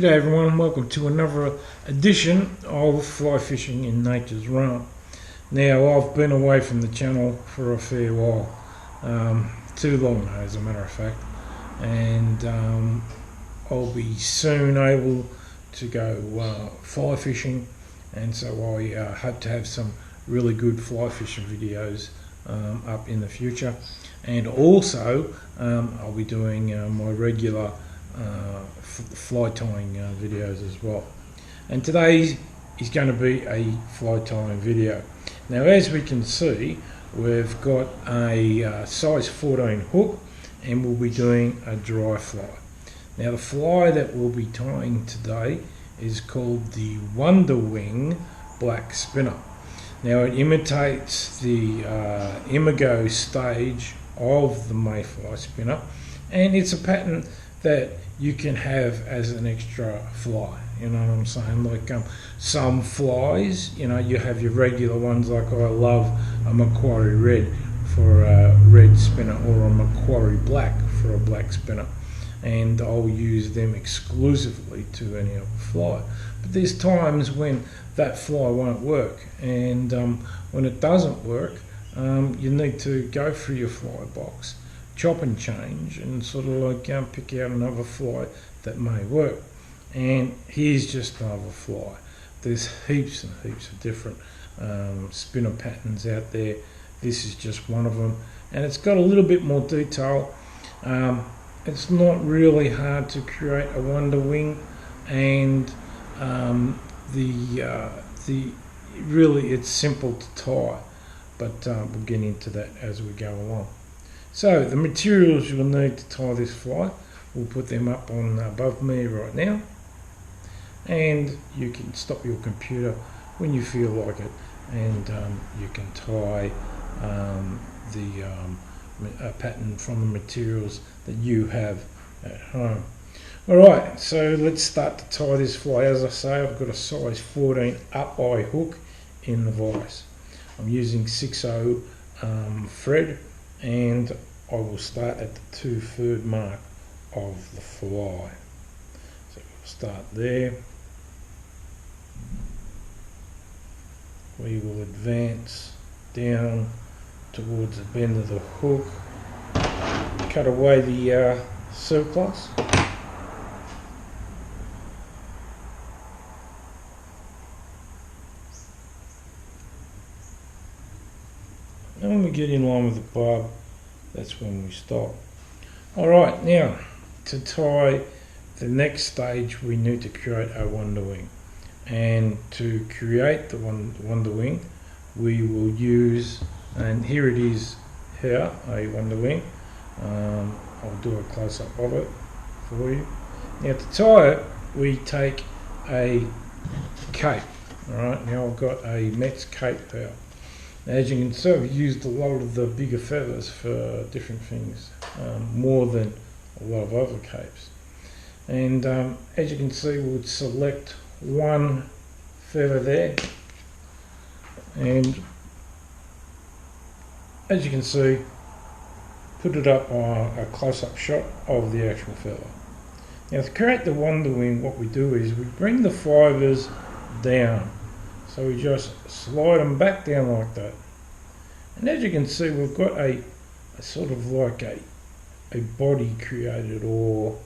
G'day everyone, welcome to another edition of Fly Fishing in Nature's Realm. Now I've been away from the channel for a fair while, too long as a matter of fact, and I'll be soon able to go fly fishing, and so I hope to have some really good fly fishing videos up in the future, and also I'll be doing my regular fly tying videos as well. And today is going to be a fly tying video. Now, as we can see, we've got a size 14 hook, and we'll be doing a dry fly. Now, the fly that we'll be tying today is called the Wonderwing Black Spinner. Now, it imitates the imago stage of the mayfly spinner, and it's a pattern that you can have as an extra fly, you know what I'm saying? Like some flies, you know, you have your regular ones, like I love a Macquarie Red for a red spinner, or a Macquarie Black for a black spinner, and I'll use them exclusively to any other fly. But there's times when that fly won't work, and when it doesn't work, you need to go through your fly box, chop and change, and sort of like pick out another fly that may work. And here's just another fly. There's heaps and heaps of different spinner patterns out there. This is just one of them, and it's got a little bit more detail. It's not really hard to create a Wonderwing, and really it's simple to tie, but we'll get into that as we go along. So the materials you'll need to tie this fly, we'll put them up on above me right now, and you can stop your computer when you feel like it, and you can tie a pattern from the materials that you have at home. Alright, so let's start to tie this fly. As I say, I've got a size 14 up-eye hook in the vise. I'm using 6/0 thread, and I will start at the 2/3 mark of the fly. So we'll start there. We will advance down towards the bend of the hook, cut away the surplus, and when we get in line with the barb, that's when we stop. Alright, now to tie the next stage, we need to create a Wonderwing, and to create the Wonderwing we will use, and here it is here, a Wonderwing. I'll do a close-up of it for you. Now to tie it, we take a cape. Alright, now I've got a Met's cape here. As you can see, I've used a lot of the bigger feathers for different things, more than a lot of other capes. And as you can see, we would select one feather there, and as you can see, put it up on a close-up shot of the actual feather. Now to create the Wonderwing, what we do is we bring the fibres down. So we just slide them back down like that. And as you can see, we've got a sort of like a body created, or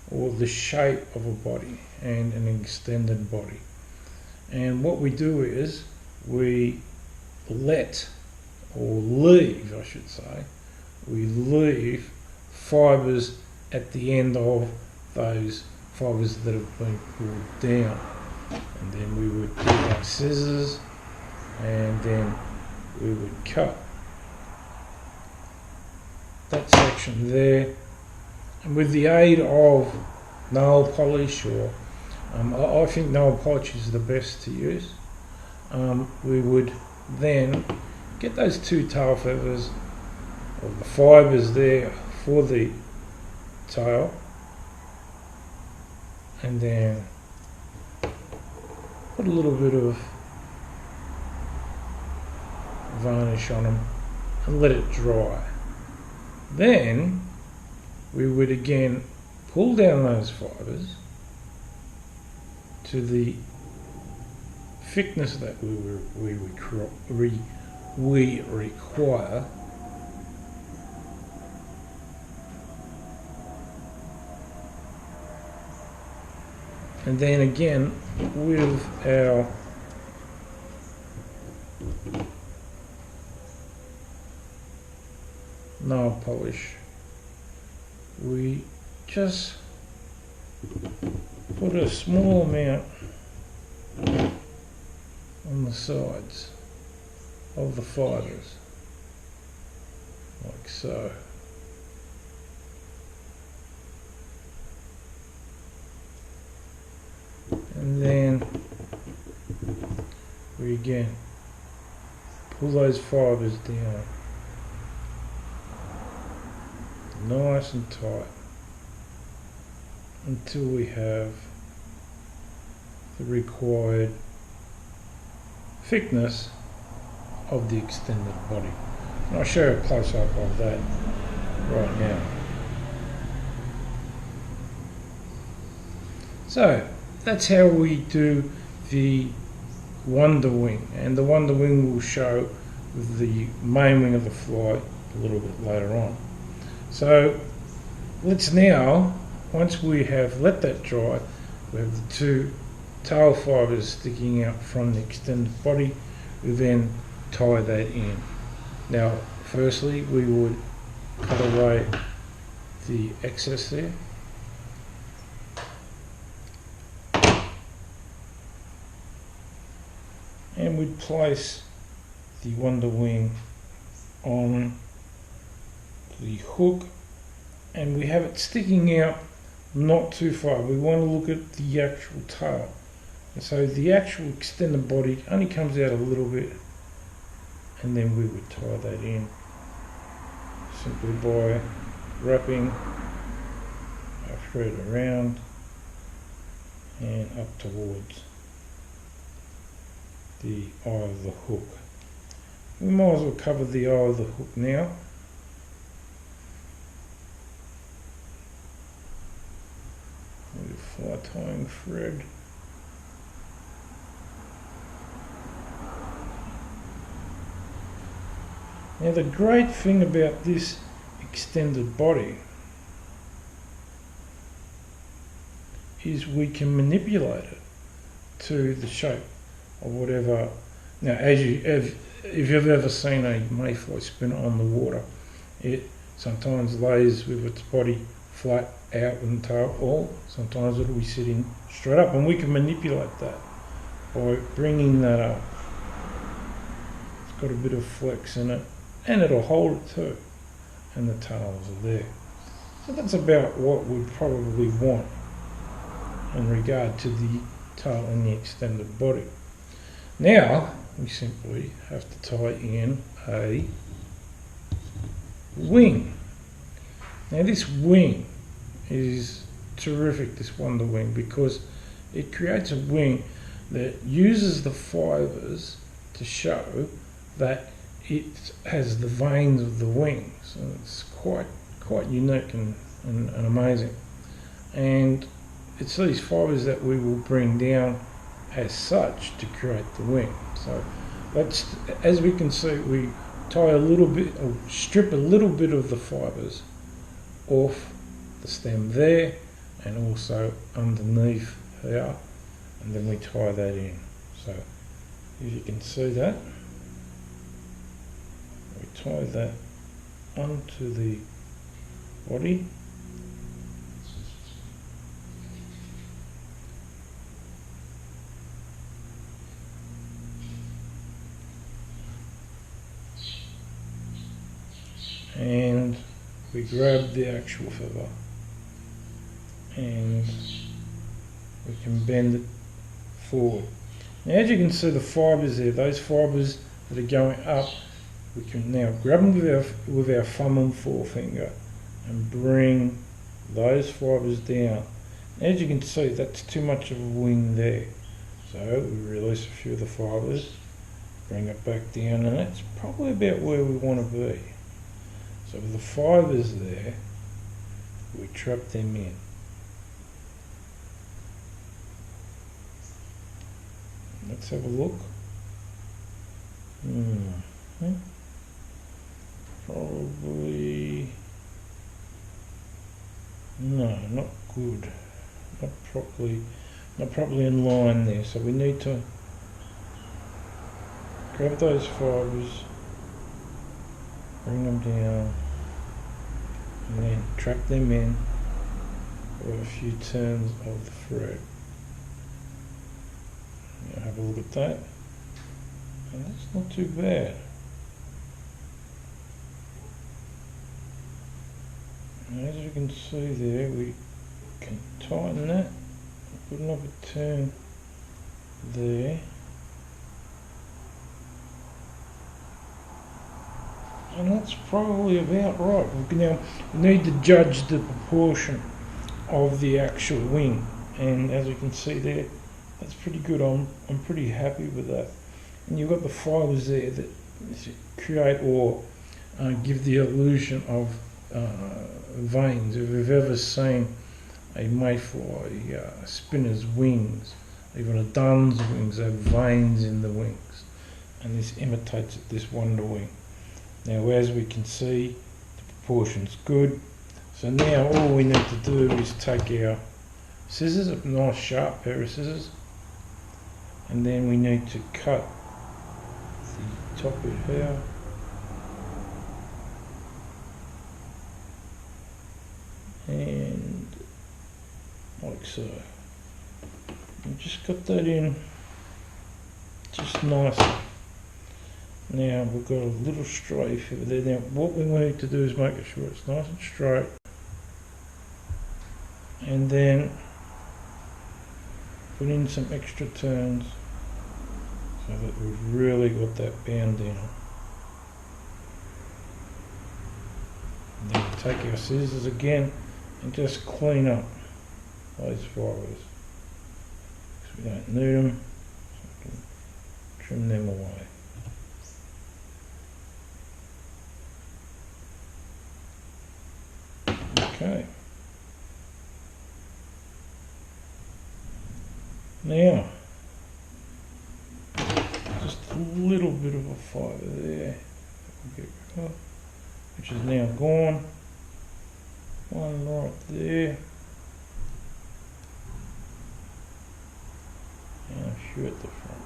the shape of a body, and an extended body. And what we do is we leave, I should say, we leave fibres at the end of those fibres that have been pulled down. And then we would get our scissors, and then we would cut that section there. And with the aid of nail polish, or I think nail polish is the best to use, we would then get those two tail feathers, or the fibres there for the tail, and then put a little bit of varnish on them and let it dry. Then we would again pull down those fibres to the thickness that we require, and then again with our nail polish, we just put a small amount on the sides of the fibres, like so. And then we again pull those fibres down nice and tight until we have the required thickness of the extended body. And I'll show you a close-up of that right now. So that's how we do the Wonderwing, and the Wonderwing will show with the main wing of the fly a little bit later on. So let's now, once we have let that dry, we have the two tail fibres sticking out from the extended body. We then tie that in. Now firstly we would cut away the excess there, and we'd place the Wonderwing on the hook, and we have it sticking out not too far. We want to look at the actual tail, and so the actual extended body only comes out a little bit, and then we would tie that in simply by wrapping our thread around and up towards the eye of the hook. We might as well cover the eye of the hook now. With a fly tying thread. Now the great thing about this extended body is we can manipulate it to the shape of whatever. Now if you've ever seen a mayfly spinner on the water, it sometimes lays with its body flat out and tail, or sometimes it'll be sitting straight up, and we can manipulate that by bringing that up. It's got a bit of flex in it, and it'll hold it too, and the tails are there. So that's about what we'd probably want in regard to the tail and the extended body. Now we simply have to tie in a wing. Now this wing is terrific, this Wonderwing, because it creates a wing that uses the fibres to show that it has the veins of the wings, and it's quite unique and amazing. And it's these fibres that we will bring down as such to create the wing. So let's, as we can see, we tie a little bit, or strip a little bit of the fibres off the stem there, and also underneath here, and then we tie that in. So if you can see that, we tie that onto the body, and we grab the actual feather and we can bend it forward. Now as you can see, the fibres there, those fibres that are going up, we can now grab them with our thumb and forefinger and bring those fibres down. As you can see, that's too much of a wing there, so we release a few of the fibres, bring it back down, and that's probably about where we want to be. So with the fibres there, we trap them in. Let's have a look. Probably no, not good. Not properly in line there. So we need to grab those fibres, bring them down, and then trap them in for a few turns of the thread. Now have a look at that. And that's not too bad. And as you can see there, we can tighten that, put another turn there, and that's probably about right. Now we need to judge the proportion of the actual wing, and as you can see there, that's pretty good. I'm pretty happy with that. And you've got the fibres there that create or give the illusion of veins. If you've ever seen a mayfly spinner's wings, even a dun's wings, have veins in the wings, and this imitates it, this Wonderwing. Now as we can see, the proportion's good. So now all we need to do is take our scissors, a nice sharp pair of scissors, and then we need to cut the top bit here. And like so. And just got that in just nice. Now we've got a little strafe over there. Now what we need to do is make sure it's nice and straight, and then put in some extra turns so that we've really got that bound down. And then we take our scissors again and just clean up those fibres, because we don't need them, so we can trim them away. Okay. Now, just a little bit of a fibre there, which is now gone. One right there, and a few at the front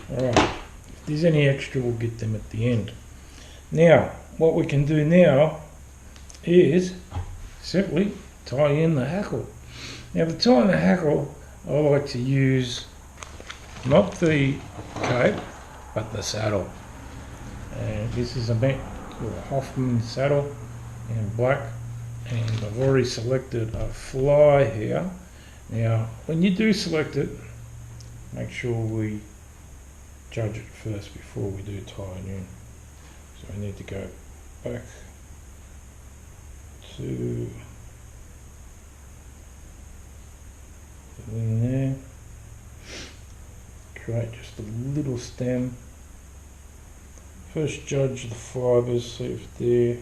there. Alright, if there's any extra, we'll get them at the end. Now, what we can do now is simply tie in the hackle. Now, to tie in the hackle, I like to use not the cape, but the saddle. And this is a Hoffman saddle in black, and I've already selected a fly here. Now, when you do select it, make sure we judge it first before we do tie it in. So I need to go back to the wing there. Create just a little stem. First judge the fibres, see if they're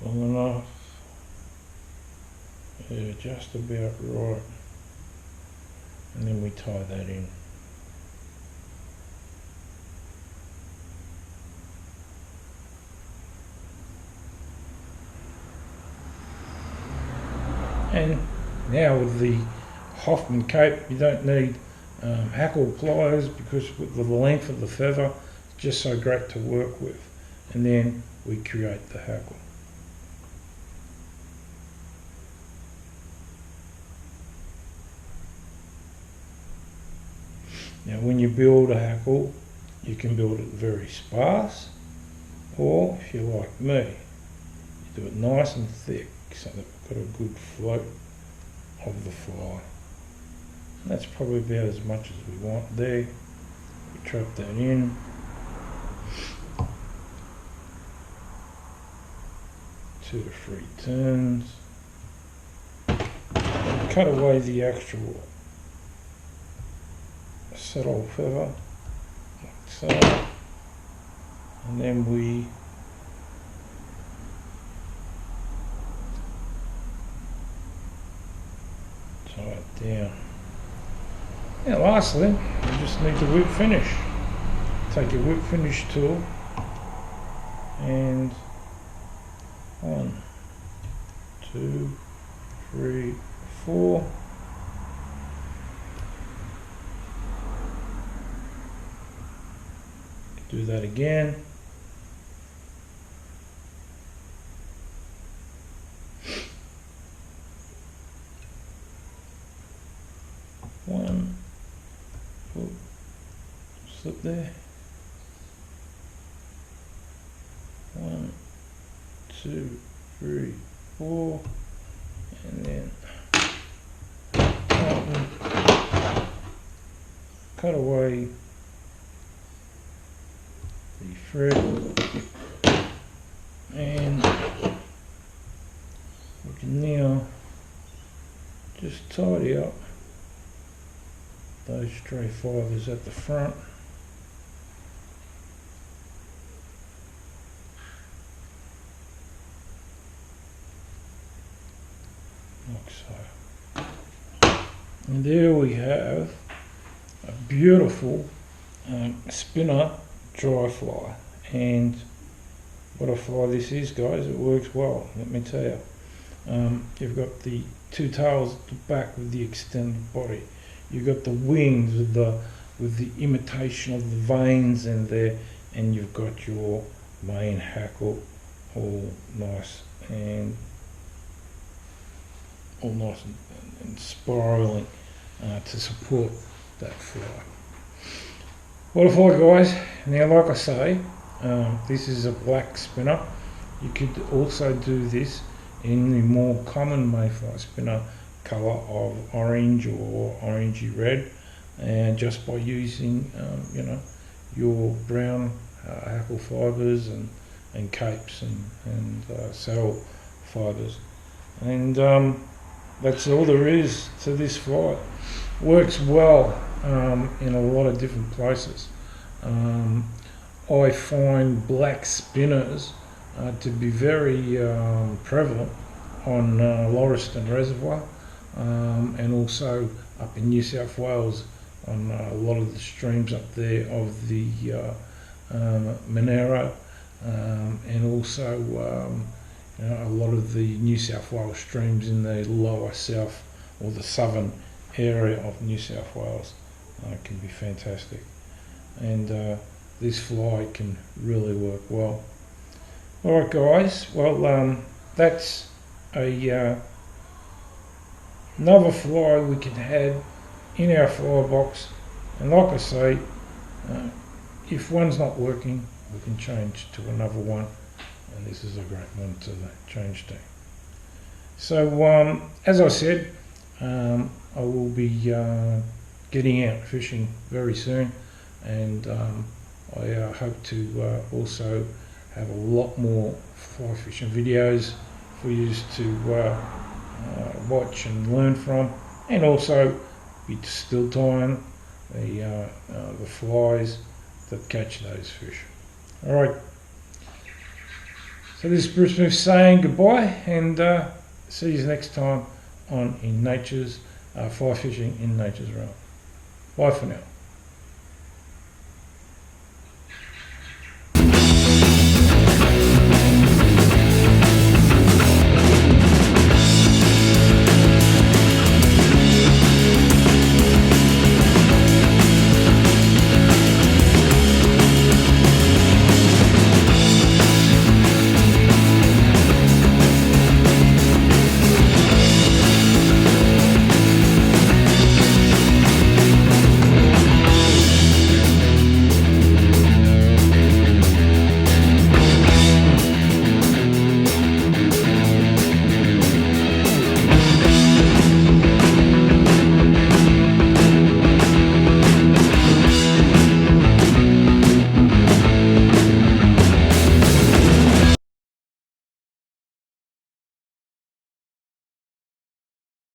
long enough. Yeah, just about right. And then we tie that in. And now with the Hoffman cape, you don't need hackle pliers, because with the length of the feather, it's just so great to work with. And then we create the hackle. Now when you build a hackle, you can build it very sparse, or if you're like me, you do it nice and thick so that we've got a good float of the fly. And that's probably about as much as we want there. We trap that in. 2 to 3 turns. And cut away the actual saddle feather, like so. And then we And lastly, you just need to whip finish. Take your whip finish tool and 1, 2, 3, 4. Do that again. One, oh, slip there. 1, 2, 3, 4, and then cut away the thread, and we can now just tidy up those stray fibres at the front. Like so. And there we have a beautiful spinner dry fly. And what a fly this is, guys, it works well, let me tell you. You've got the two tails at the back with the extended body. You've got the wings with the imitation of the veins in there, and you've got your main hackle all nice and spiraling to support that fly. What a fly, guys. Now, like I say, this is a black spinner. You could also do this in the more common mayfly spinner colour of orange or orangey red, and just by using your brown hackle fibres and capes and saddle fibres, and that's all there is to this fly. Works well in a lot of different places. I find black spinners to be very prevalent on Lauriston Reservoir, and also up in New South Wales on a lot of the streams up there of the Monero, and also a lot of the New South Wales streams in the lower south or the southern area of New South Wales can be fantastic, and this fly can really work well. Alright, guys, well that's another fly we can add in our fly box, and like I say, if one's not working, we can change to another one, and this is a great one to change to. So as I said, I will be getting out fishing very soon, and I hope to also have a lot more fly fishing videos for you to watch and learn from, and also be still tying the flies that catch those fish. Alright, so this is Bruce Smith saying goodbye, and see you next time on In Nature's Fly Fishing in Nature's Realm. Bye for now.